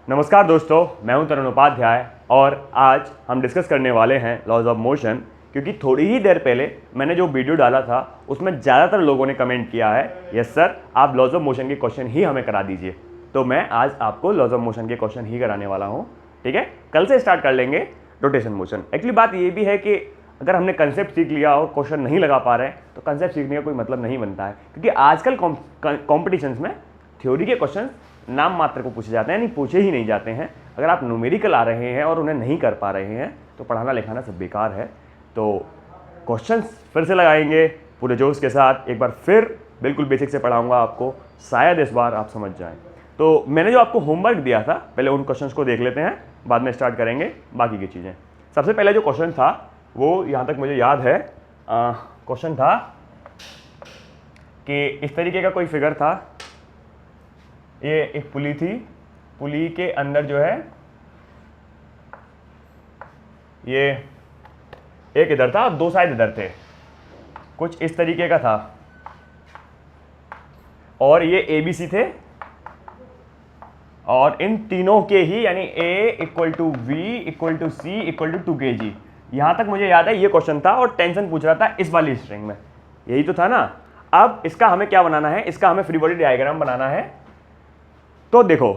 नमस्कार दोस्तों, मैं हूं तरुण उपाध्याय और आज हम डिस्कस करने वाले हैं लॉज ऑफ मोशन। क्योंकि थोड़ी ही देर पहले मैंने जो वीडियो डाला था उसमें ज़्यादातर लोगों ने कमेंट किया है, यस सर आप लॉज ऑफ मोशन के क्वेश्चन ही हमें करा दीजिए। तो मैं आज आपको लॉज ऑफ मोशन के क्वेश्चन ही कराने वाला हूँ। ठीक है, कल से स्टार्ट कर लेंगे रोटेशन मोशन। एक्चुअली बात ये भी है कि अगर हमने कंसेप्ट सीख लिया और क्वेश्चन नहीं लगा पा रहे हैं तो कंसेप्ट सीखने का कोई मतलब नहीं बनता है। क्योंकि आजकल कॉम्पिटिशन्स में थ्योरी के क्वेश्चन नाम मात्र को पूछे जाते हैं, यानी पूछे ही नहीं जाते हैं। अगर आप न्यूमेरिकल आ रहे हैं और उन्हें नहीं कर पा रहे हैं तो पढ़ाना लिखाना सब बेकार है। तो क्वेश्चंस फिर से लगाएंगे पूरे जोश के साथ, एक बार फिर बिल्कुल बेसिक से पढ़ाऊंगा आपको, शायद इस बार आप समझ जाएं। तो मैंने जो आपको होमवर्क दिया था, पहले उन क्वेश्चंस को देख लेते हैं, बाद में स्टार्ट करेंगे बाकी की चीज़ें। सबसे पहले जो क्वेश्चन था वो यहाँ तक मुझे याद है, क्वेश्चन था कि इस तरीके का कोई फिगर था। ये एक पुली थी, पुली के अंदर जो है ये एक इधर था और दो साइड इधर थे, कुछ इस तरीके का था। और ये ABC थे और इन तीनों के ही यानी A = V = C = 2 kg। यहां तक मुझे याद है ये क्वेश्चन था और टेंशन पूछ रहा था इस वाली स्ट्रिंग में, यही तो था ना। अब इसका हमें क्या बनाना है, इसका हमें फ्री बॉडी डायग्राम बनाना है। तो देखो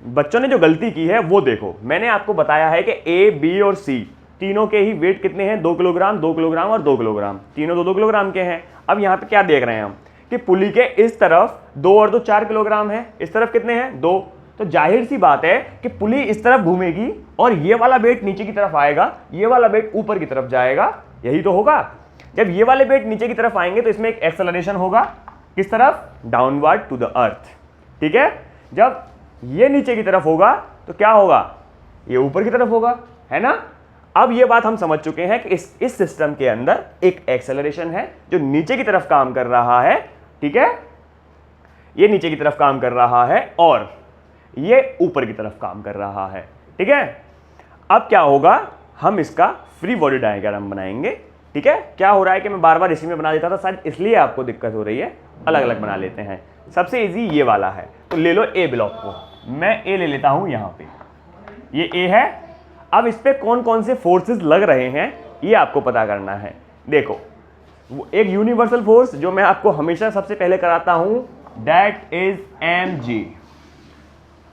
बच्चों ने जो गलती की है वो देखो, मैंने आपको बताया है कि A, B और C तीनों के ही वेट कितने हैं, 2 किलोग्राम 2 किलोग्राम और 2 किलोग्राम, तीनों 2-2 किलोग्राम के हैं। अब यहाँ पे क्या देख रहे हैं हम कि पुली के इस तरफ 2 और 2 4 किलोग्राम है, इस तरफ कितने हैं 2। तो जाहिर सी बात है कि पुली इस तरफ घूमेगी और ये वाला वेट नीचे की तरफ आएगा, ये वाला वेट ऊपर की तरफ जाएगा, यही तो होगा। जब ये वाले वेट नीचे की तरफ आएंगे तो इसमें एक एक्सेलरेशन होगा, किस तरफ, डाउनवर्ड टू द अर्थ। ठीक है, जब ये नीचे की तरफ होगा तो क्या होगा, ये ऊपर की तरफ होगा, है ना। अब ये बात हम समझ चुके हैं कि इस सिस्टम के अंदर एक एक्सेलरेशन है जो नीचे की तरफ काम कर रहा है। ठीक है, ये नीचे की तरफ काम कर रहा है और ये ऊपर की तरफ काम कर रहा है। ठीक है, अब क्या होगा, हम इसका फ्री बॉडी डायग्राम बनाएंगे। ठीक है, क्या हो रहा है कि मैं बार बार इसी में बना देता था, शायद इसलिए आपको दिक्कत हो रही है, अलग अलग बना लेते हैं। सबसे इजी ये वाला है, तो ले लो ए ब्लॉक को, मैं ए ले लेता हूं यहां पे, ये ए है। अब इस पे कौन कौन से फोर्सेस लग रहे हैं ये आपको पता करना है। देखो एक यूनिवर्सल फोर्स जो मैं आपको हमेशा सबसे पहले कराता हूं, दैट इज mg।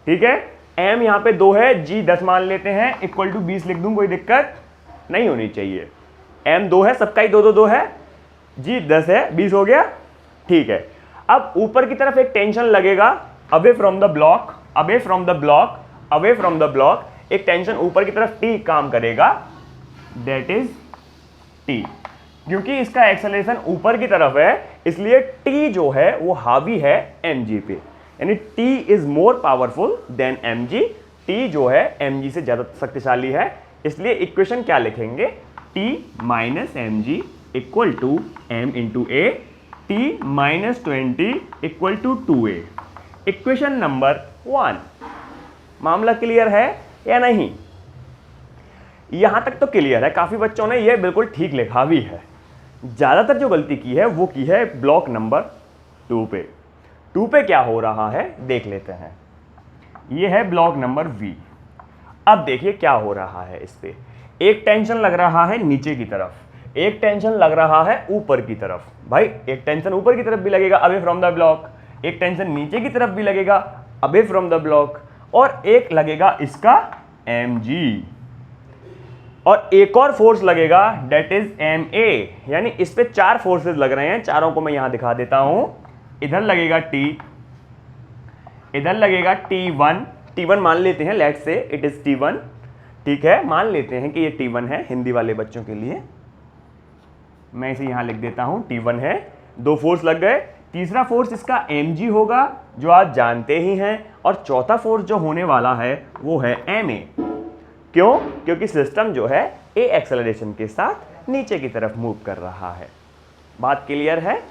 ठीक है, m यहां पे 2 है, g 10 मान लेते हैं, = 20 लिख दूं, कोई दिक्कत नहीं होनी चाहिए। m 2 है, सबका ही 2-2-2 है, g 10 है, 20 हो गया। ठीक है, अब ऊपर की तरफ एक टेंशन लगेगा, away from the block, away from the block, away from the block, एक टेंशन ऊपर की तरफ T काम करेगा, दैट इज T। क्योंकि इसका एक्सेलरेशन ऊपर की तरफ है इसलिए T जो है वो हावी है mg पे, यानी T is more powerful than mg। T जो है mg से ज्यादा शक्तिशाली है, इसलिए इक्वेशन क्या लिखेंगे, T - mg = m × a, T - 20 = 2a। Equation number 1। मामला क्लियर है या नहीं? यहां तक तो क्लियर है, काफी बच्चों ने यह बिल्कुल ठीक लिखा भी है। ज्यादातर जो गलती की है वो की है ब्लॉक नंबर 2 पे। 2 पे क्या हो रहा है देख लेते हैं। यह है ब्लॉक नंबर V। अब देखिए क्या हो रहा है, इस पे एक टेंशन लग रहा है नीचे की तरफ, एक टेंशन लग रहा है ऊपर की तरफ। भाई एक टेंशन ऊपर की तरफ भी लगेगा, अवे फ्रॉम द ब्लॉक, एक टेंशन नीचे की तरफ भी लगेगा, अवे फ्रॉम द ब्लॉक, और एक लगेगा इसका mg, और एक और फोर्स लगेगा डेट इज ma। यानी इस पे 4 फोर्सेस लग रहे हैं, चारों को मैं यहां दिखा देता हूं। इधर लगेगा T, इधर लगेगा T1 मान लेते हैं, let's say it is T1। ठीक है, मान लेते हैं कि ये T1 है, हिंदी वाले बच्चों के लिए मैं इसे यहां लिख देता हूं, T1 है। 2 फोर्स लग गए, तीसरा फोर्स इसका mg होगा जो आप जानते ही हैं, और चौथा फोर्स जो होने वाला है वो है ma। क्यों? क्योंकि सिस्टम जो है a एक्सेलरेशन के साथ नीचे की तरफ मूव कर रहा है। बात क्लियर है?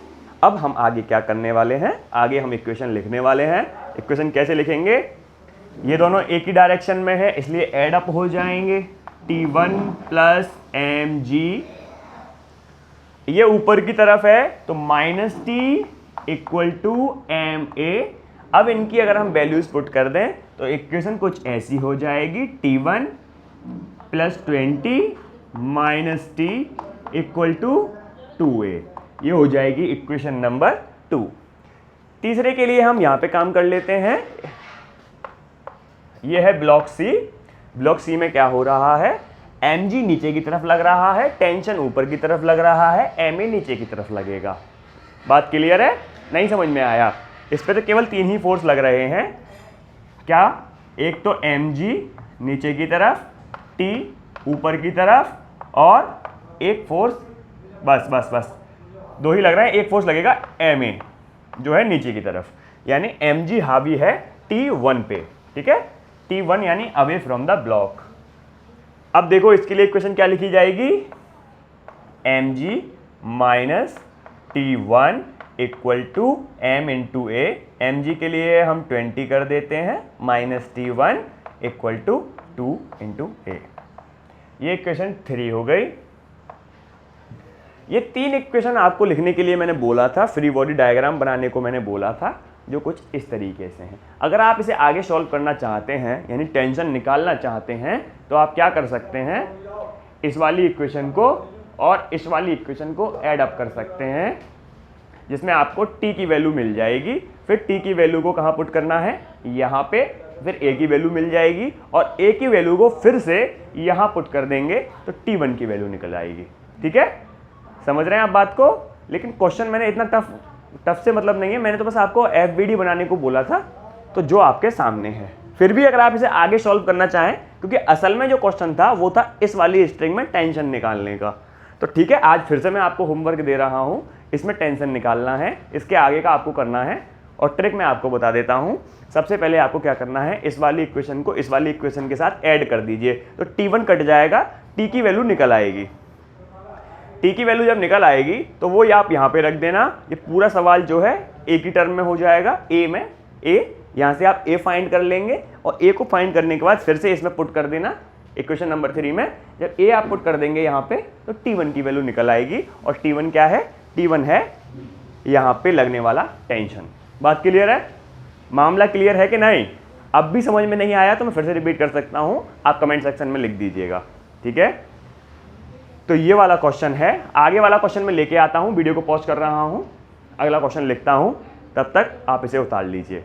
अब हम आगे क्या करने वाले हैं, आगे हम इक्वेशन लिखने वाले हैं। इक्वेशन कैसे लिखेंगे, ये दोनों एक ही डायरेक्शन में है इसलिए एड अप हो जाएंगे, T1 + mg, ये ऊपर की तरफ है तो -T = ma। अब इनकी अगर हम वैल्यूज पुट कर दें तो इक्वेशन कुछ ऐसी हो जाएगी, T1 + 20 - T = 2a। ये हो जाएगी इक्वेशन नंबर 2। तीसरे के लिए हम यहाँ पे काम कर लेते हैं। ये है ब्लॉक सी। ब्लॉक सी में क्या हो रहा है, mg नीचे की तरफ लग रहा है, टेंशन ऊपर की तरफ लग रहा है, ma नीचे की तरफ लगेगा। बात क्लियर है? नहीं समझ में आया? इस पे तो केवल 3 ही फोर्स लग रहे हैं। क्या? एक तो mg नीचे की तरफ, t ऊपर की तरफ और एक फोर्स, बस 2 ही लग रहा है। एक फोर्स लगेगा ma जो है नीचे की तरफ, यानी mg हावी है T1 पे। ठीक है, T1 यानी अवे फ्रॉम द ब्लॉक। अब देखो इसके लिए इक्वेशन क्या लिखी जाएगी, mg - T1 = m × a। mg के लिए हम 20 कर देते हैं, -T1 = 2 × a। ये इक्वेशन 3 हो गई। ये 3 इक्वेशन आपको लिखने के लिए मैंने बोला था, फ्री बॉडी डायग्राम बनाने को मैंने बोला था, जो कुछ इस तरीके से हैं। अगर आप इसे आगे सॉल्व करना चाहते हैं, यानी टेंशन निकालना चाहते हैं, तो आप क्या कर सकते हैं, इस वाली इक्वेशन को और इस वाली इक्वेशन को ऐड अप कर सकते हैं, जिसमें आपको t की वैल्यू मिल जाएगी। फिर t की वैल्यू को कहाँ पुट करना है, यहाँ पे, फिर a की वैल्यू मिल जाएगी और a की वैल्यू को फिर से यहाँ पुट कर देंगे तो T1 की वैल्यू निकल आएगी। ठीक है, समझ रहे हैं आप बात को? लेकिन क्वेश्चन मैंने इतना टफ से मतलब नहीं है, मैंने तो बस आपको FBD बनाने को बोला था, तो जो आपके सामने है। फिर भी अगर आप इसे आगे सॉल्व करना चाहें, क्योंकि असल में जो क्वेश्चन था वो था इस वाली स्ट्रिंग में टेंशन निकालने का, तो ठीक है, आज फिर से मैं आपको होमवर्क दे रहा हूं, इसमें टेंशन निकालना है, इसके आगे का आपको करना है। और ट्रिक मैं आपको बता देता हूं। सबसे पहले आपको क्या करना है, इस वाली इक्वेशन को इस वाली इक्वेशन के साथ ऐड कर दीजिए, तो T1 कट जाएगा, T की वैल्यू निकल आएगी। T की वैल्यू जब निकल आएगी तो वो आप यहाँ पे रख देना। ये पूरा सवाल जो है A की टर्म में हो जाएगा, A में, A यहाँ से आप A फाइंड कर लेंगे और A को फाइंड करने के बाद फिर से इसमें पुट कर देना इक्वेशन नंबर 3 में। जब A आप पुट कर देंगे यहाँ पे तो T1 की वैल्यू निकल आएगी, और T1 क्या है, T1 है यहाँ पे लगने वाला टेंशन। बात क्लियर है? मामला क्लियर है कि नहीं? अब भी समझ में नहीं आया तो मैं फिर से रिपीट कर सकता हूँ, आप कमेंट सेक्शन में लिख दीजिएगा। ठीक है, तो ये वाला क्वेश्चन है। आगे वाला क्वेश्चन मैं लेके आता हूँ, वीडियो को पॉज कर रहा हूँ, अगला क्वेश्चन लिखता हूँ, तब तक आप इसे उतार लीजिए।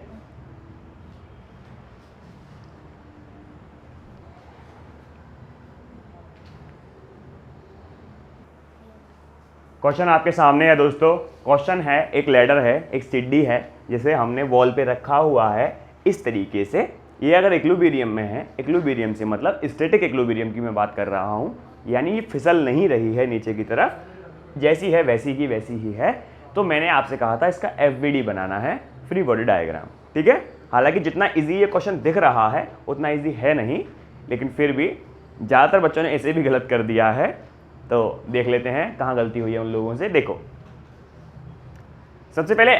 क्वेश्चन आपके सामने है दोस्तों। क्वेश्चन है, एक लैडर है, एक सीढ़ी है, जिसे हमने वॉल पे रखा हुआ है इस तरीके से। ये अगर इक्विलिब्रियम में है, इक्विलिब्रियम से मतलब स्टैटिक इक्विलिब्रियम की मैं बात कर रहा हूँ, यानी ये फिसल नहीं रही है नीचे की तरफ, जैसी है वैसी की वैसी ही है। तो मैंने आपसे कहा था इसका FBD बनाना है, फ्री बॉडी डायग्राम। ठीक है, हालांकि जितना इजी ये क्वेश्चन दिख रहा है उतना इजी है नहीं, लेकिन फिर भी ज़्यादातर बच्चों ने इसे भी गलत कर दिया है। तो देख लेते हैं कहाँ गलती हुई है उन लोगों से। देखो, सबसे पहले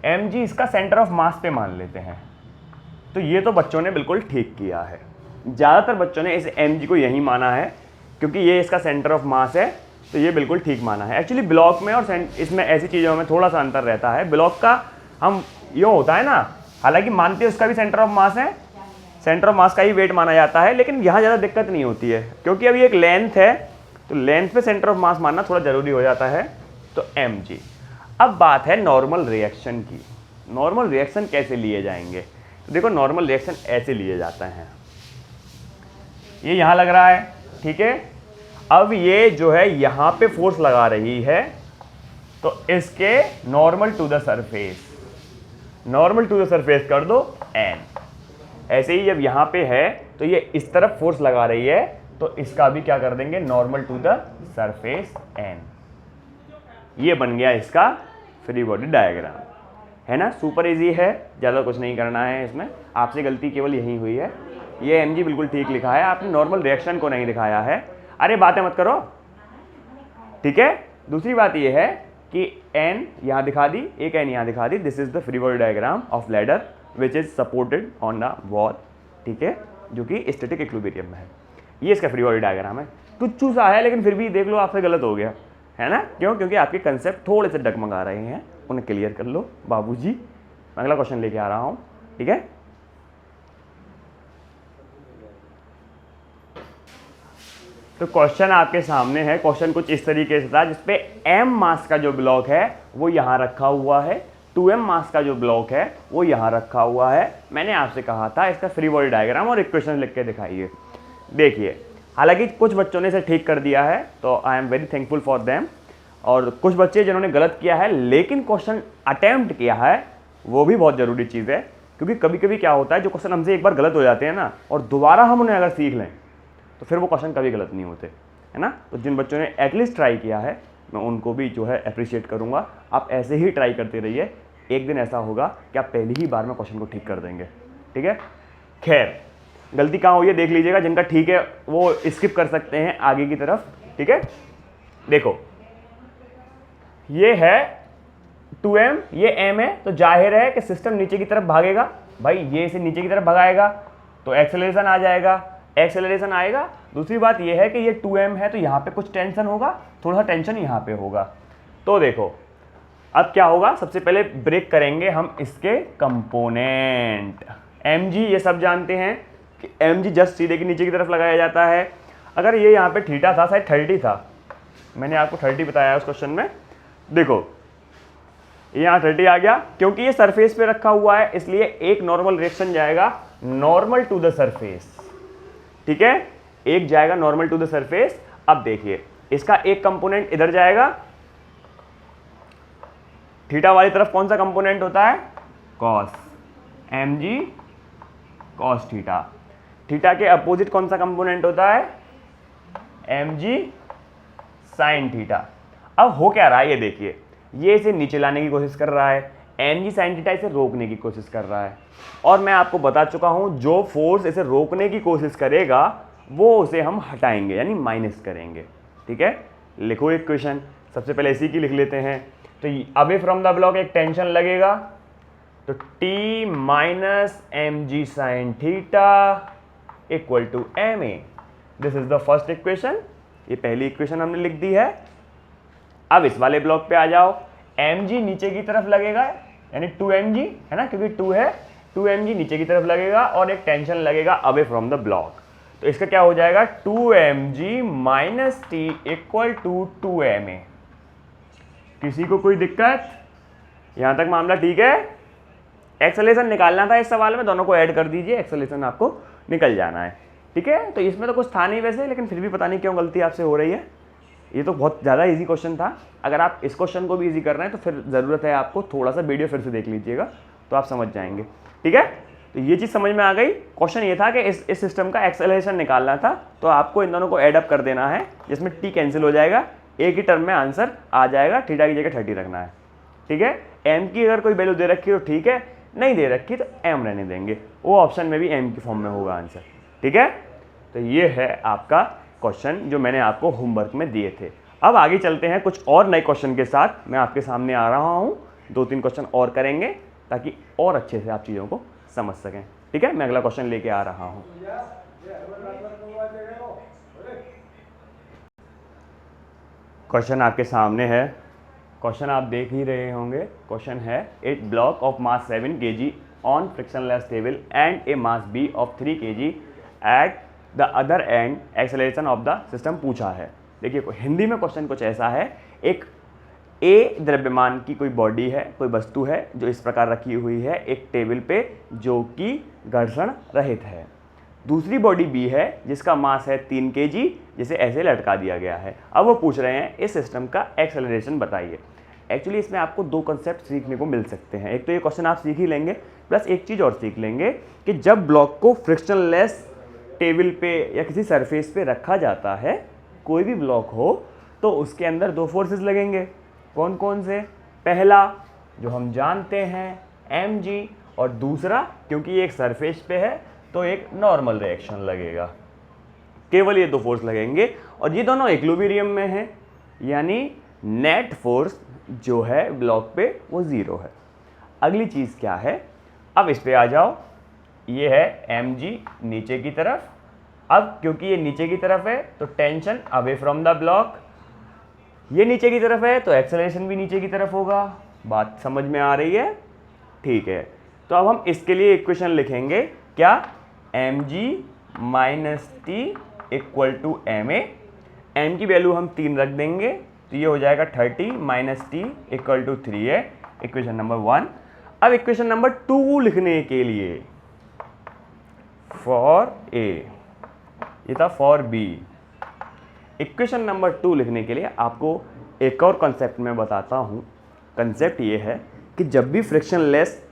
mg इसका सेंटर ऑफ मास पे मान लेते हैं, तो ये तो बच्चों ने बिल्कुल ठीक किया है। ज़्यादातर बच्चों ने इस mg को यही माना है, क्योंकि ये इसका सेंटर ऑफ मास है, तो ये बिल्कुल ठीक माना है। एक्चुअली ब्लॉक में और इसमें ऐसी चीज़ों में थोड़ा सा अंतर रहता है। ब्लॉक का हम यूँ होता है ना, हालांकि मानते हैं उसका भी सेंटर ऑफ मास है, सेंटर ऑफ मास का ही वेट माना जाता है, लेकिन यहाँ ज़्यादा दिक्कत नहीं होती है, क्योंकि अभी एक लेंथ है, तो लेंथ पे सेंटर ऑफ मास मानना थोड़ा ज़रूरी हो जाता है। तो mg। अब बात है नॉर्मल रिएक्शन की। नॉर्मल रिएक्शन कैसे लिए जाएंगे? तो देखो, नॉर्मल रिएक्शन ऐसे लिए जाते हैं, ये यहाँ लग रहा है, ठीक है। अब ये जो है यहाँ पे फोर्स लगा रही है, तो इसके normal to the surface, normal to the surface कर दो n। ऐसे ही जब यहाँ पे है तो ये इस तरफ फोर्स लगा रही है, तो इसका भी क्या कर देंगे, normal to the surface n। ये बन गया इसका फ्री बॉडी डायग्राम, है ना। सुपर इजी है, ज़्यादा कुछ नहीं करना है इसमें। आपसे गलती केवल यही हुई है, ये mg बिल्कुल ठीक लिखा है, आपने नॉर्मल रिएक्शन को नहीं दिखाया है। अरे बातें मत करो, ठीक है। दूसरी बात ये है कि n यहाँ दिखा दी, एक n यहाँ दिखा दी। This is the free body diagram of ladder which is supported on the wall, ठीक है, जो कि स्टैटिक इक्विलिब्रियम में है। ये इसका फ्री बॉडी डायग्राम है। तुच्छु सा है, लेकिन फिर भी देख लो आपसे गलत हो गया, है ना। क्यों? क्योंकि आपके कंसेप्ट थोड़े से डगमगा रहे हैं, उन्हें क्लियर कर लो बाबूजी। मैं अगला क्वेश्चन लेके आ रहा हूँ, ठीक है। तो क्वेश्चन आपके सामने है। क्वेश्चन कुछ इस तरीके से था जिसपे m मास का जो ब्लॉक है वो यहाँ रखा हुआ है, 2m मास का जो ब्लॉक है वो यहाँ रखा हुआ है। मैंने आपसे कहा था इसका फ्री बॉडी डायग्राम और इक्वेशन लिख के दिखाइए। देखिए, हालांकि कुछ बच्चों ने इसे ठीक कर दिया है, तो I am very thankful for them, और कुछ बच्चे जिन्होंने गलत किया है लेकिन क्वेश्चन अटेम्प्ट किया है, वो भी बहुत ज़रूरी चीज़ है। क्योंकि कभी कभी क्या होता है, जो क्वेश्चन हमसे एक बार गलत हो जाते हैं ना, और दोबारा हम उन्हें अगर सीख लें तो फिर वो क्वेश्चन कभी गलत नहीं होते, है ना। तो जिन बच्चों ने एटलीस्ट ट्राई किया है, मैं उनको भी जो है अप्रिशिएट करूँगा। आप ऐसे ही ट्राई करते रहिए, एक दिन ऐसा होगा कि आप पहली ही बार में क्वेश्चन को ठीक कर देंगे, ठीक है। खैर, गलती कहाँ हुई है देख लीजिएगा। जिनका ठीक है वो स्किप कर सकते हैं आगे की तरफ, ठीक है। देखो, ये है 2m, ये m है, तो जाहिर है कि सिस्टम नीचे की तरफ भागेगा। भाई ये इसे नीचे की तरफ भगाएगा तो एक्सेलरेशन आ जाएगा, एक्सेलरेशन आएगा। दूसरी बात ये है कि ये 2m है, तो यहाँ पे कुछ टेंशन होगा, थोड़ा सा टेंशन यहाँ पे होगा। तो देखो अब क्या होगा, सबसे पहले ब्रेक करेंगे हम इसके कंपोनेंट। mg ये सब जानते हैं कि mg जस्ट सीधे के नीचे की तरफ लगाया जाता है। अगर ये यहाँ पे थीटा था, शायद 30 था, मैंने आपको 30 बताया उस क्वेश्चन में। देखो यहाँ 30 आ गया, क्योंकि ये सरफेस पे रखा हुआ है इसलिए एक नॉर्मल रिएक्शन जाएगा नॉर्मल टू द सरफेस, ठीक है। एक जाएगा नॉर्मल टू द सरफेस। अब देखिए, इसका एक कंपोनेंट इधर जाएगा, थीटा वाली तरफ कौन सा कंपोनेंट होता है, cos, mg cos theta. Theta के अपोजिट कौन सा कंपोनेंट होता है, mg साइन थीटा। अब हो क्या रहा है ये देखिए, ये इसे नीचे लाने की कोशिश कर रहा है, mg साइन थीटा इसे रोकने की कोशिश कर रहा है। और मैं आपको बता चुका हूं, जो फोर्स इसे रोकने की कोशिश करेगा वो उसे हम हटाएंगे, यानी माइनस करेंगे, ठीक है। लिखो इक्वेशन, सबसे पहले इसी की लिख लेते हैं। तो अवे फ्रॉम द ब्लॉक एक टेंशन लगेगा, तो t minus mg sine theta equal to ma। This is the first equation, ये पहली इक्वेशन हमने लिख दी है। अब इस वाले ब्लॉक पे आ जाओ, mg नीचे की तरफ लगेगा, यानी 2mg है ना, क्योंकि 2 है, 2mg नीचे की तरफ लगेगा और एक टेंशन लगेगा अवे फ्रॉम द ब्लॉक। तो इसका क्या हो जाएगा, 2mg minus t equal to 2ma। किसी को कोई दिक्कत, यहां तक मामला ठीक है। एक्सेलरेशन निकालना था इस सवाल में, दोनों को ऐड कर दीजिए, एक्सेलरेशन आपको निकल जाना है, ठीक है। तो इसमें तो कुछ था नहीं वैसे, लेकिन फिर भी पता नहीं क्यों गलती आपसे हो रही है। ये तो बहुत ज़्यादा इजी क्वेश्चन था। अगर आप इस क्वेश्चन को भी इजी कर रहे हैं तो फिर ज़रूरत है आपको थोड़ा सा वीडियो फिर से देख लीजिएगा, तो आप समझ जाएंगे, ठीक है। तो ये चीज़ समझ में आ गई। क्वेश्चन ये था कि इस सिस्टम का एक्सेलरेशन निकालना था, तो आपको इन दोनों को एड अप कर देना है, जिसमें टी कैंसिल हो जाएगा, एक ही टर्म में आंसर आ जाएगा। थीटा की जगह 30 रखना है, ठीक है। एम की अगर कोई वैल्यू दे रखी तो ठीक है, नहीं दे रखी तो एम रहने देंगे, वो ऑप्शन में भी एम की फॉर्म में होगा आंसर, ठीक है। तो ये है आपका क्वेश्चन जो मैंने आपको होमवर्क में दिए थे। अब आगे चलते हैं कुछ और नए क्वेश्चन के साथ। मैं आपके सामने आ रहा हूँ, 2-3 क्वेश्चन और करेंगे ताकि और अच्छे से आप चीज़ों को समझ सकें, ठीक है। मैं अगला क्वेश्चन लेके आ रहा हूँ। क्वेश्चन आपके सामने है, क्वेश्चन आप देख ही रहे होंगे। क्वेश्चन है, it block of mass 7 kg on frictionless table and A mass b of 3 kg at the other and acceleration of the system पूछा है। देखिए हिंदी में क्वेश्चन कुछ ऐसा है, एक ए द्रव्यमान की कोई बॉडी है, कोई वस्तु है जो इस प्रकार रखी हुई है एक टेबल पे, जो कि घर्षण रहित है। दूसरी बॉडी बी है जिसका मास है 3 kg, जिसे ऐसे लटका दिया गया है। अब वो पूछ रहे हैं इस सिस्टम का एक्सेलरेशन बताइए। एक्चुअली इसमें आपको 2 कंसेप्ट सीखने को मिल सकते हैं। एक तो ये क्वेश्चन आप सीख ही लेंगे, प्लस एक चीज़ और सीख लेंगे कि जब ब्लॉक को फ्रिक्शनलेस टेबल पे या किसी सरफेस पे रखा जाता है, कोई भी ब्लॉक हो, तो उसके अंदर 2 फोर्सेस लगेंगे। कौन कौन से? पहला जो हम जानते हैं mg, और दूसरा क्योंकि ये एक सरफेस पे है तो एक नॉर्मल रिएक्शन लगेगा। केवल ये 2 फोर्स लगेंगे और ये दोनों इक्विलिब्रियम में हैं, यानी नेट फोर्स जो है ब्लॉक पे वो 0 है। अगली चीज़ क्या है, अब इस पे आ जाओ, ये है mg नीचे की तरफ। अब क्योंकि ये नीचे की तरफ है तो tension away from the block, ये नीचे की तरफ है तो एक्सेलरेशन भी नीचे की तरफ होगा। बात समझ में आ रही है? ठीक है, तो अब हम इसके लिए इक्वेशन लिखेंगे क्या, mg minus T equal to ma। m की वैल्यू हम 3 रख देंगे तो ये हो जाएगा 30 माइनस टी इक्वल टू 3 है, इक्वेशन नंबर 1। अब इक्वेशन नंबर 2 लिखने के लिए फॉर a, ये था फॉर b। इक्वेशन नंबर 2 लिखने के लिए आपको एक और कॉन्सेप्ट मैं बताता हूँ। कंसेप्ट ये है कि जब भी फ्रिक्शनलेस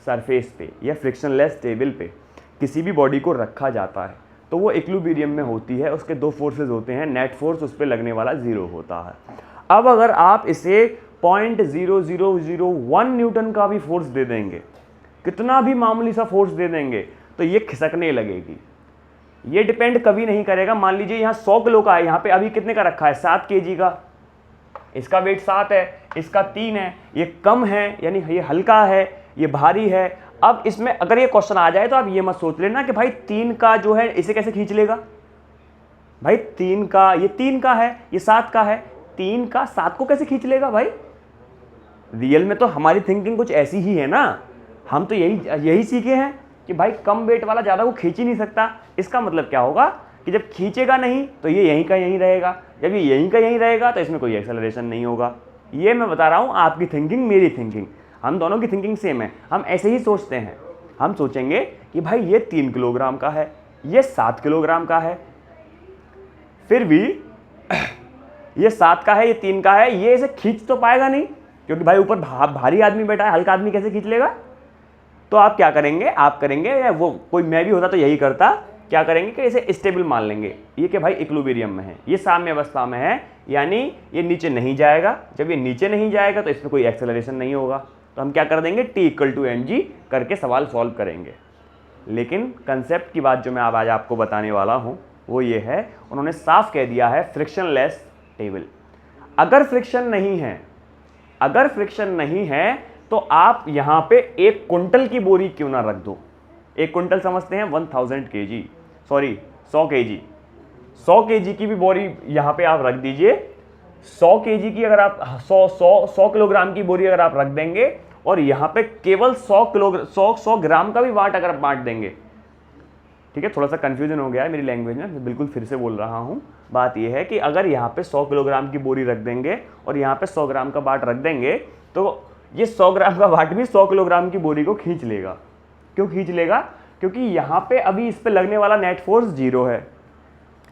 सरफेस पे या फ्रिक्शनलेस टेबल पे किसी भी बॉडी को रखा जाता है तो वो इक्विलिब्रियम में होती है, उसके दो फोर्सेस होते हैं, नेट फोर्स उस पर लगने वाला 0 होता है। अब अगर आप इसे 0.0001 न्यूटन का भी फोर्स दे देंगे, कितना भी मामूली सा फोर्स दे देंगे, तो ये खिसकने लगेगी। ये डिपेंड कभी नहीं करेगा, मान लीजिए यहाँ 100 किलो का है, यहाँ पे अभी कितने का रखा है 7 kg का, इसका वेट 7 है, इसका 3 है, ये कम है यानी ये हल्का है, ये भारी है। अब इसमें अगर ये क्वेश्चन आ जाए तो आप ये मत सोच लेना कि भाई 3 का जो है इसे कैसे खींच लेगा, भाई 3 का, ये 3 का है, ये 7 का है, 3 का 7 को कैसे खींच लेगा भाई। रियल में तो हमारी थिंकिंग कुछ ऐसी ही है ना, हम तो यही सीखे हैं कि भाई कम वेट वाला ज़्यादा को खींच ही नहीं सकता। इसका मतलब क्या होगा कि जब खींचेगा नहीं तो ये यहीं का यहीं रहेगा, जब ये यहीं का यहीं रहेगा तो इसमें कोई एक्सेलरेशन नहीं होगा। ये मैं बता रहा हूँ, आपकी थिंकिंग मेरी थिंकिंग, हम दोनों की थिंकिंग सेम है, हम ऐसे ही सोचते हैं। हम सोचेंगे कि भाई ये 3 किलोग्राम का है, ये 7 किलोग्राम का है, फिर भी ये 7 का है, ये 3 का है, ये इसे खींच तो पाएगा नहीं क्योंकि भाई ऊपर भारी आदमी बैठा है, हल्का आदमी कैसे खींच लेगा। तो आप क्या करेंगे, आप करेंगे वो, कोई मैं भी होता तो यही करता, क्या करेंगे कि इसे स्टेबल मान लेंगे, ये कि भाई इक्विलिब्रियम में है, ये साम्य अवस्था में है, यानी ये नीचे नहीं जाएगा। जब ये नीचे नहीं जाएगा तो इसमें कोई एक्सेलरेशन नहीं होगा, तो हम क्या कर देंगे t इक्वल टू mg करके सवाल सॉल्व करेंगे। लेकिन कंसेप्ट की बात जो मैं आज आपको बताने वाला हूँ वो ये है, उन्होंने साफ कह दिया है फ्रिक्शनलेस टेबल। अगर फ्रिक्शन नहीं है तो आप यहाँ पे 1 कुंटल की बोरी क्यों ना रख दो। 1 कुंटल समझते हैं 1000 kg, सॉरी 100 kg, 100 kg की भी बोरी यहाँ पे आप रख दीजिए। 100 kg की अगर आप 100 किलोग्राम की बोरी अगर आप रख देंगे और यहाँ पे केवल 100 ग्राम का भी वाट अगर आप बांट देंगे, ठीक है, थोड़ा सा कंफ्यूजन हो गया है मेरी लैंग्वेज में, मैं बिल्कुल फिर से बोल रहा हूँ। बात यह है कि अगर यहाँ पे 100 किलोग्राम की बोरी रख देंगे और यहाँ पे 100 ग्राम का बाट रख देंगे तो ये 100 ग्राम का बाट भी 100 किलोग्राम की बोरी को खींच लेगा। क्यों खींच लेगा, क्योंकि यहाँ पे अभी इस पे लगने वाला नेट फोर्स 0 है,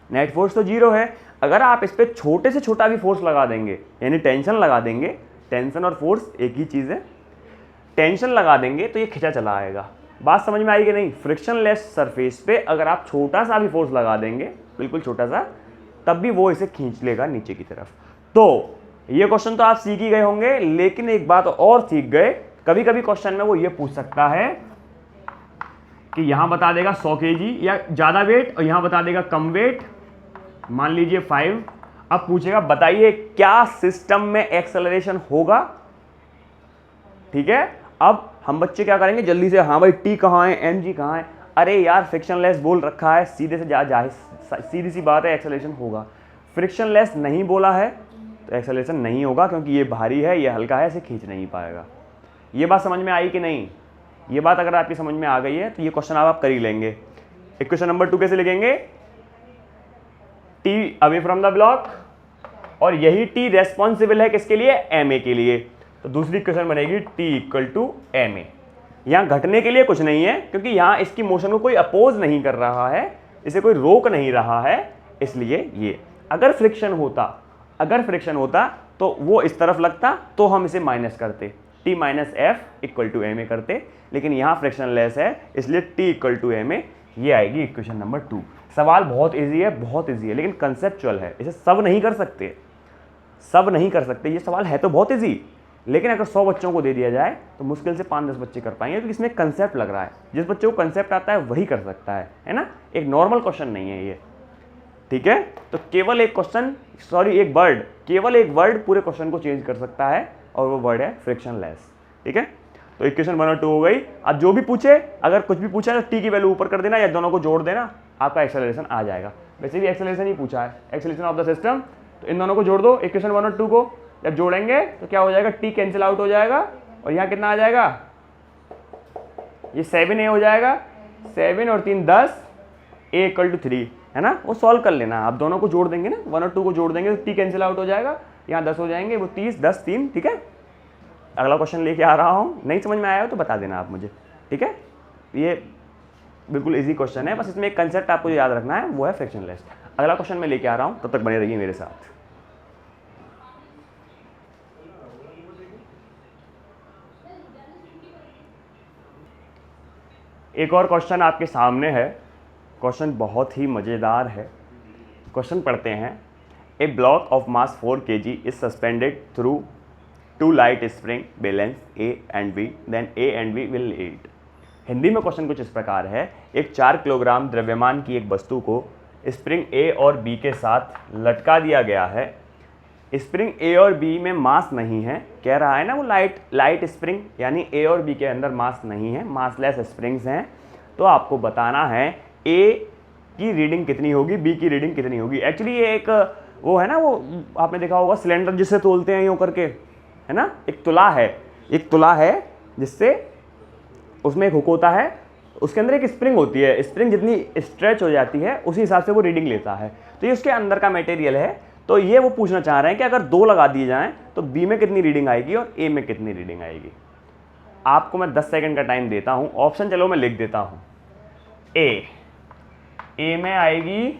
नेट फोर्स तो 0 है। अगर आप इस पे छोटे से छोटा भी फोर्स लगा देंगे, यानी टेंशन लगा देंगे, टेंशन और फोर्स एक ही चीज़ है, टेंशन लगा देंगे तो ये खिंचा चला आएगा। बात समझ में आई कि नहीं। फ्रिक्शनलेस सरफेस पे अगर आप छोटा सा भी फोर्स लगा देंगे, बिल्कुल छोटा सा, तब भी वो इसे खींच लेगा नीचे की तरफ। तो ये क्वेश्चन तो आप सीख ही गए होंगे, लेकिन एक बात और सीख गए, कभी कभी क्वेश्चन में वो ये पूछ सकता है कि यहां बता देगा 100 kg या ज़्यादा वेट और यहां बता देगा कम वेट, मान लीजिए 5। अब पूछेगा बताइए क्या सिस्टम में एक्सेलरेशन होगा। ठीक है, अब हम बच्चे क्या करेंगे जल्दी से, हाँ भाई टी कहाँ है, एम जी कहाँ है, अरे यार फ्रिक्शनलेस बोल रखा है, सीधे से सीधी सी बात है एक्सेलरेशन होगा। फ्रिक्शनलेस नहीं बोला है तो एक्सेलरेशन नहीं होगा, क्योंकि ये भारी है, ये हल्का है, इसे खींच नहीं पाएगा। ये बात समझ में आई कि नहीं। ये बात अगर आपकी समझ में आ गई है तो ये क्वेश्चन आप कर ही लेंगे। इक्वेशन नंबर 2 कैसे लिखेंगे, T away from the block, और यही टी रेस्पॉन्सिबल है किसके लिए, एम ए के लिए। तो दूसरी इक्वेशन बनेगी T equal to M A. यहाँ घटने के लिए कुछ नहीं है, क्योंकि यहाँ इसकी मोशन को कोई अपोज नहीं कर रहा है, इसे कोई रोक नहीं रहा है, इसलिए ये। अगर फ्रिक्शन होता तो वो इस तरफ लगता तो हम इसे माइनस करते, T minus F equal to M A करते, लेकिन यहाँ फ्रिक्शनलेस है इसलिए T equal to M A, ये आएगी इक्वेशन नंबर 2। सवाल बहुत इजी है, बहुत इजी है, लेकिन कंसेप्चुअल है, इसे सब नहीं कर सकते। ये सवाल है तो बहुत इजी, लेकिन अगर 100 बच्चों को दे दिया जाए तो मुश्किल से 5-10 बच्चे कर पाएंगे, क्योंकि इसमें कंसेप्ट लग रहा है। जिस बच्चे को कंसेप्ट आता है वही कर सकता है ना। एक नॉर्मल क्वेश्चन नहीं है ये, ठीक है। तो केवल एक वर्ड पूरे क्वेश्चन को चेंज कर सकता है, और वो वर्ड है फ्रिक्शनलेस। ठीक है, तो इक्वेशन 1 और 2 हो गई। अब जो भी पूछे, अगर कुछ भी पूछा तो टी की वैल्यू ऊपर कर देना या दोनों को जोड़ देना, आपका एक्सेलरेशन आ जाएगा। वैसे भी एक्सेलरेशन ही पूछा है, एक्सेलरेशन ऑफ द सिस्टम, तो इन दोनों को जोड़ दो, इक्वेशन 1 और 2 को। जब जोड़ेंगे तो क्या हो जाएगा, टी कैंसिल आउट हो जाएगा और यहाँ कितना आ जाएगा, ये 7a हो जाएगा, 7 और 3 10, a इक्वल टू 3 है ना। वो सॉल्व कर लेना, आप दोनों को जोड़ देंगे ना, 1 और 2 को जोड़ देंगे तो t कैंसिल आउट हो जाएगा, यहाँ 10 हो जाएंगे, वो 30 10 3, ठीक है। अगला क्वेश्चन लेके आ रहा हूँ, नहीं समझ में आया हो तो बता देना आप मुझे, ठीक है। ये बिल्कुल इजी क्वेश्चन है, बस इसमें एक कंसेप्ट आपको जो याद रखना है वो है फ्रैक्शनलेस। अगला क्वेश्चन मैं लेके आ रहा हूँ, तब तक बने रहिए मेरे साथ। एक और क्वेश्चन आपके सामने है, क्वेश्चन बहुत ही मज़ेदार है। क्वेश्चन पढ़ते हैं। A block of mass 4 kg is suspended through 2 light spring balance A and B, then A and B will eat. Hindi में क्वेश्चन कुछ इस प्रकार है, एक 4 किलोग्राम द्रव्यमान की एक वस्तु को स्प्रिंग A और B के साथ लटका दिया गया है। स्प्रिंग A और B में मास नहीं है, कह रहा है ना वो लाइट स्प्रिंग, यानी A और B के अंदर मास नहीं है, मासलेस स्प्रिंग्स हैं। तो आपको बताना है A की रीडिंग कितनी होगी, B की रीडिंग कितनी होगी। एक्चुअली ये एक वो है ना, वो आपने देखा होगा सिलेंडर जिससे तोलते हैं यूँ करके, है ना, एक तुला है जिससे उसमें एक हुक होता है, उसके अंदर एक स्प्रिंग होती है, स्प्रिंग जितनी स्ट्रेच हो जाती है उसी हिसाब से वो रीडिंग लेता है। तो ये उसके अंदर का मटेरियल है। तो ये वो पूछना चाह रहे हैं कि अगर 2 लगा दिए जाएं तो B में कितनी रीडिंग आएगी और A में कितनी रीडिंग आएगी। आपको मैं 10 सेकंड का टाइम देता हूं, ऑप्शन चलो मैं लिख देता हूं। A में आएगी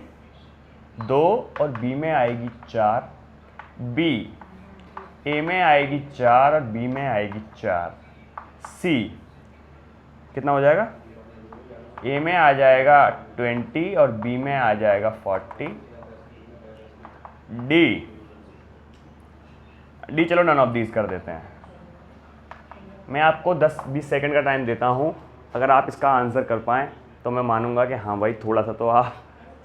2 और B में आएगी 4, B A में आएगी 4 और B में आएगी 4, C कितना हो जाएगा, A में आ जाएगा 20 और B में आ जाएगा 40, डी चलो नन ऑफ दीज कर देते हैं। मैं आपको 10-20 सेकंड का टाइम देता हूं, अगर आप इसका आंसर कर पाएँ तो मैं मानूंगा कि हाँ भाई थोड़ा सा तो आप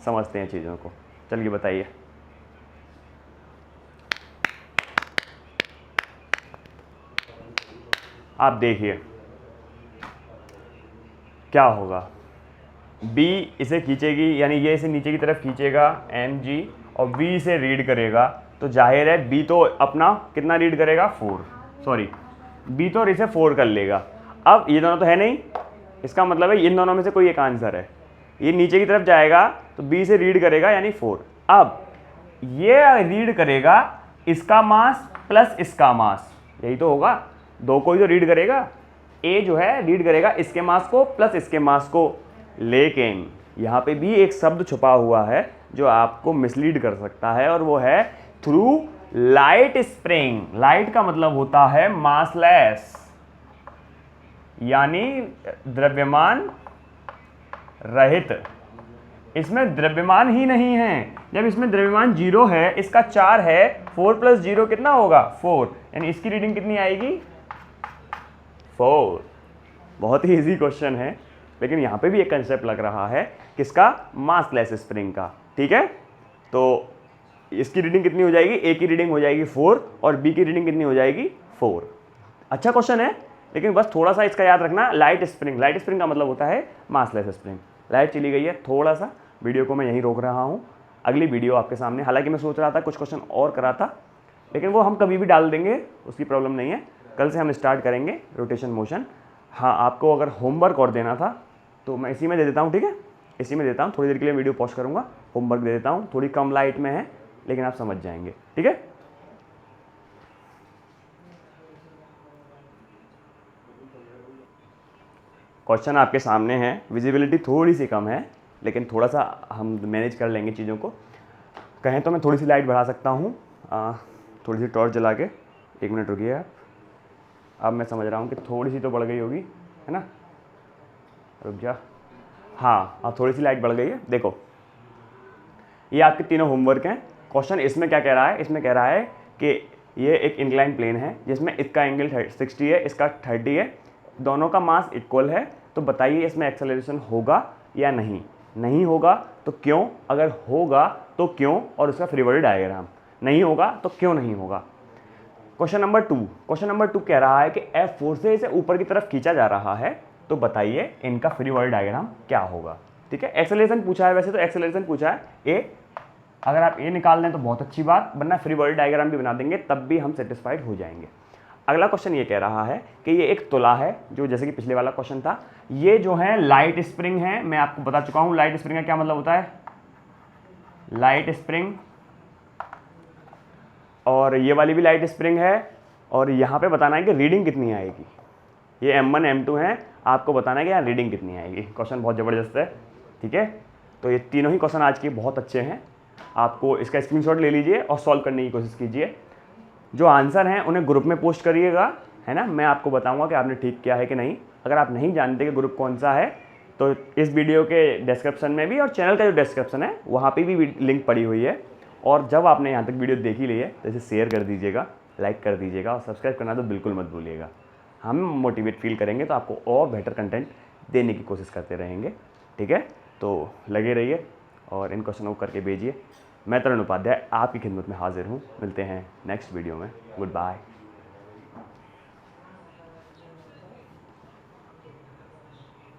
समझते हैं चीज़ों को। चलिए बताइए। आप देखिए क्या होगा, B इसे खींचेगी, यानी ये इसे नीचे की तरफ खींचेगा mg, और B इसे रीड करेगा, तो जाहिर है B तो अपना कितना रीड करेगा, 4, सॉरी B तो इसे 4 कर लेगा। अब ये दोनों तो है नहीं, इसका मतलब है इन दोनों में से कोई एक आंसर है। ये नीचे की तरफ जाएगा तो B से रीड करेगा यानी 4। अब ये रीड करेगा इसका मास प्लस इसका मास, यही तो होगा, 2 को ही तो रीड करेगा। A जो है रीड करेगा इसके मास को प्लस इसके मास को, लेकिन यहाँ पे भी एक शब्द छुपा हुआ है जो आपको मिसलीड कर सकता है, और वो है थ्रू लाइट स्प्रिंग। लाइट का मतलब होता है मासलेस, यानी द्रव्यमान रहित। इसमें द्रव्यमान ही नहीं है, जब इसमें द्रव्यमान 0 है, इसका 4 है, 4 + 0 कितना होगा, 4, यानी इसकी रीडिंग कितनी आएगी, 4। बहुत ही इजी क्वेश्चन है, लेकिन यहाँ पे भी एक कंसेप्ट लग रहा है किसका, मासलेस स्प्रिंग का, ठीक है। तो इसकी रीडिंग कितनी हो जाएगी, A की रीडिंग हो जाएगी 4 और B की रीडिंग कितनी हो जाएगी, 4। अच्छा क्वेश्चन है, लेकिन बस थोड़ा सा इसका याद रखना, लाइट स्प्रिंग का मतलब होता है मासलेस स्प्रिंग। लाइट चली गई है, थोड़ा सा वीडियो को मैं यहीं रोक रहा हूँ, अगली वीडियो आपके सामने। हालांकि मैं सोच रहा था कुछ क्वेश्चन और करा था, लेकिन वो हम कभी भी डाल देंगे, उसकी प्रॉब्लम नहीं है। कल से हम स्टार्ट करेंगे रोटेशन मोशन। हाँ, आपको अगर होमवर्क और देना था तो मैं इसी में दे देता हूँ, ठीक है, इसी में देता हूँ। थोड़ी देर के लिए वीडियो पॉज करूँगा, होमवर्क दे देता हूँ, थोड़ी कम लाइट में है लेकिन आप समझ जाएंगे, ठीक है। क्वेश्चन आपके सामने है, विजिबिलिटी थोड़ी सी कम है लेकिन थोड़ा सा हम मैनेज कर लेंगे चीज़ों को। कहें तो मैं थोड़ी सी लाइट बढ़ा सकता हूँ, थोड़ी सी टॉर्च जला के। 1 मिनट रुकिए आप। अब मैं समझ रहा हूँ कि थोड़ी सी तो बढ़ गई होगी, है ना, रुक जा। हाँ, अब थोड़ी सी लाइट बढ़ गई है। देखो, ये आपके तीनों होमवर्क हैं। क्वेश्चन इसमें क्या कह रहा है, इसमें कह रहा है कि ये एक इंक्लाइन प्लेन है जिसमें इसका एंगल 60 है, इसका 30 है, दोनों का मास इक्वल है। तो बताइए इसमें एक्सेलरेशन होगा या नहीं, नहीं होगा तो क्यों, अगर होगा तो क्यों, और उसका फ्री बॉडी डायग्राम। नहीं होगा तो क्यों नहीं होगा। क्वेश्चन नंबर 2 कह रहा है कि F4 से इसे ऊपर की तरफ खींचा जा रहा है, तो बताइए इनका फ्री बॉडी डायग्राम क्या होगा, ठीक है। एक्सेलरेशन पूछा है, वैसे तो एक्सेलरेशन पूछा है A, अगर आप A निकाल लें तो बहुत अच्छी बात, वरना फ्री बॉडी डायग्राम भी बना देंगे, तब भी हम सेटिस्फाइड हो जाएंगे। अगला क्वेश्चन ये कह रहा है कि ये एक तुला है, जो जैसे कि पिछले वाला क्वेश्चन था। ये जो है लाइट स्प्रिंग है, मैं आपको बता चुका हूँ लाइट स्प्रिंग का क्या मतलब होता है, लाइट स्प्रिंग, और ये वाली भी लाइट स्प्रिंग है, और यहाँ पे बताना है कि रीडिंग कितनी आएगी। ये M1 M2 है, आपको बताना है कि यहाँ रीडिंग कितनी आएगी। क्वेश्चन बहुत ज़बरदस्त है, ठीक है। तो ये तीनों ही क्वेश्चन आज के बहुत अच्छे हैं, आपको इसका स्क्रीनशॉट ले लीजिए और सॉल्व करने की कोशिश कीजिए। जो आंसर हैं उन्हें ग्रुप में पोस्ट करिएगा, है ना। मैं आपको बताऊंगा कि आपने ठीक किया है कि नहीं। अगर आप नहीं जानते कि ग्रुप कौन सा है तो इस वीडियो के डिस्क्रिप्शन में भी और चैनल का जो डिस्क्रिप्शन है वहाँ पे भी लिंक पड़ी हुई है। और जब आपने यहाँ तक वीडियो देख ही ली है तो इसे शेयर कर दीजिएगा, लाइक कर दीजिएगा और सब्सक्राइब करना तो बिल्कुल मत भूलिएगा। हम मोटिवेट फील करेंगे तो आपको और बेटर कंटेंट देने की कोशिश करते रहेंगे, ठीक है। तो लगे रहिए और इन क्वेश्चनों को करके भेजिए। मैं तरुण उपाध्याय आपकी खिदमत में हाजिर हूँ। मिलते हैं नेक्स्ट वीडियो में। Good bye.